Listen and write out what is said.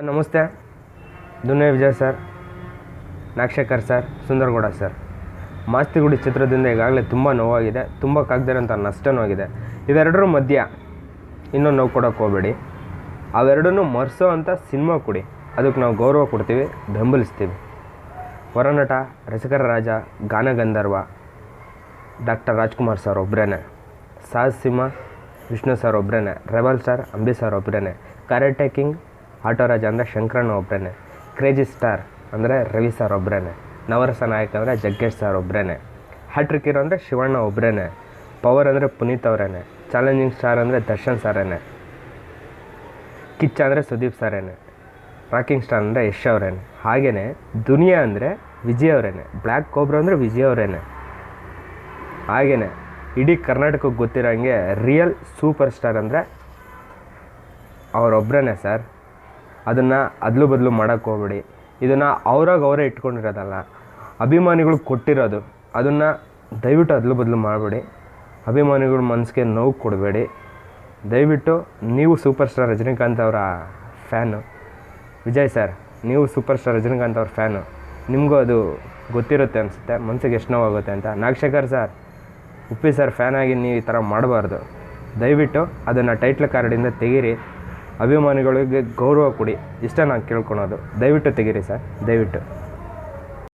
ನಮಸ್ತೆ. Duniya Vijay sir, Nagashekar sir, Sundaragowda sir. Maastigudi ಚಿತ್ರದಿಂದ ಈಗಾಗಲೇ ತುಂಬ ನೋವಾಗಿದೆ, ತುಂಬಕ್ಕಾಗದಿರೋಂಥ ನಷ್ಟನೂ ಆಗಿದೆ. ಇವೆರಡರ ಮಧ್ಯ ಇನ್ನೂ ನೋವು ಕೊಡೋಕ್ಕೆ ಹೋಗಬೇಡಿ. ಅವೆರಡನ್ನೂ ಮರೆಸೋ ಅಂಥ ಸಿನಿಮಾ ಕೊಡಿ. ಅದಕ್ಕೆ ನಾವು ಗೌರವ ಕೊಡ್ತೀವಿ, ಬೆಂಬಲಿಸ್ತೀವಿ. ಹೊರನಟ, ರಸಿಕರ ರಾಜ, ಗಾನಗಂಧರ್ವ ಡಾಕ್ಟರ್ ರಾಜ್ಕುಮಾರ್ ಸರ್ ಒಬ್ಬರೇ, ಸಾಹಸ್ ಸಿಂಹ ವಿಷ್ಣು ಸರ್ ಒಬ್ಬರೇ, ರೆಬಲ್ ಸ್ಟಾರ್ ಅಂಬಿ ಸರ್ ಒಬ್ಬರೇ, ಕರಾಟೆ ಕಿಂಗ್ ಆಟೋರಾಜ ಅಂದರೆ ಶಂಕರಣ್ಣ ಒಬ್ಬರೇ, ಕ್ರೇಜಿ ಸ್ಟಾರ್ ಅಂದರೆ ರವಿ ಸರ್ ಒಬ್ಬರೇ, ನವರಸ ನಾಯಕ ಅಂದರೆ ಜಗ್ಗೇಶ್ ಸರ್ ಒಬ್ಬರೇ, ಹ್ಯಾಟ್ರಿಕ್ ಹೀರೋ ಅಂದರೆ ಶಿವಣ್ಣ ಒಬ್ಬರೇ, ಪವರ್ ಅಂದರೆ ಪುನೀತ್ ಅವರೇ, ಚಾಲೆಂಜಿಂಗ್ ಸ್ಟಾರ್ ಅಂದರೆ ದರ್ಶನ್ ಸರೇ, ಕಿಚ್ಚ ಅಂದರೆ ಸುದೀಪ್ ಸರೇ, ರಾಕಿಂಗ್ ಸ್ಟಾರ್ ಅಂದರೆ ಯಶ್ ಅವರೇ. ಹಾಗೆಯೇ ದುನಿಯಾ ಅಂದರೆ ವಿಜಯ್ ಅವರೇ, ಬ್ಲ್ಯಾಕ್ ಕೋಬ್ರಾ ಅಂದರೆ ವಿಜಯ್ ಅವರೇ. ಹಾಗೆಯೇ ಇಡೀ ಕರ್ನಾಟಕಕ್ಕೆ ಗೊತ್ತಿರೋಂಗೆ ರಿಯಲ್ ಸೂಪರ್ ಸ್ಟಾರ್ ಅಂದರೆ ಅವರೊಬ್ಬರೇ ಸರ್. ಅದನ್ನು ಅದಲು ಬದಲು ಮಾಡೋಕ್ಕೆ ಹೋಗ್ಬೇಡಿ. ಇದನ್ನು ಅವರೇ ಇಟ್ಕೊಂಡಿರೋದಲ್ಲ, ಅಭಿಮಾನಿಗಳು ಕೊಟ್ಟಿರೋದು. ಅದನ್ನು ದಯವಿಟ್ಟು ಅದಲು ಬದಲು ಮಾಡಬೇಡಿ. ಅಭಿಮಾನಿಗಳ ಮನಸ್ಸಿಗೆ ನೋವು ಕೊಡಬೇಡಿ. ದಯವಿಟ್ಟು ನೀವು ಸೂಪರ್ ಸ್ಟಾರ್ ರಜನಿಕಾಂತ್ ಅವರ ಫ್ಯಾನು. ವಿಜಯ್ ಸರ್, ನೀವು ಸೂಪರ್ ಸ್ಟಾರ್ ರಜನಿಕಾಂತ್ ಅವ್ರ ಫ್ಯಾನು. ನಿಮಗೂ ಅದು ಗೊತ್ತಿರುತ್ತೆ ಅನಿಸುತ್ತೆ, ಮನಸ್ಸಿಗೆ ಎಷ್ಟು ನೋವಾಗುತ್ತೆ ಅಂತ. ನಾಗಶೇಖರ್ ಸರ್, ಉಪ್ಪಿ ಸರ್ ಫ್ಯಾನಾಗಿ ನೀವು ಈ ಥರ ಮಾಡಬಾರ್ದು. ದಯವಿಟ್ಟು ಅದನ್ನು ಟೈಟ್ಲ್ ಕಾರ್ಡಿಂದ ತೆಗೀರಿ. ಅಭಿಮಾನಿಗಳಿಗೆ ಗೌರವ ಕೊಡಿ. ಇಷ್ಟ ನಾನು ಕೇಳ್ಕೊಳೋದು. ದಯವಿಟ್ಟು ತೆಗೀರಿ ಸರ್, ದಯವಿಟ್ಟು.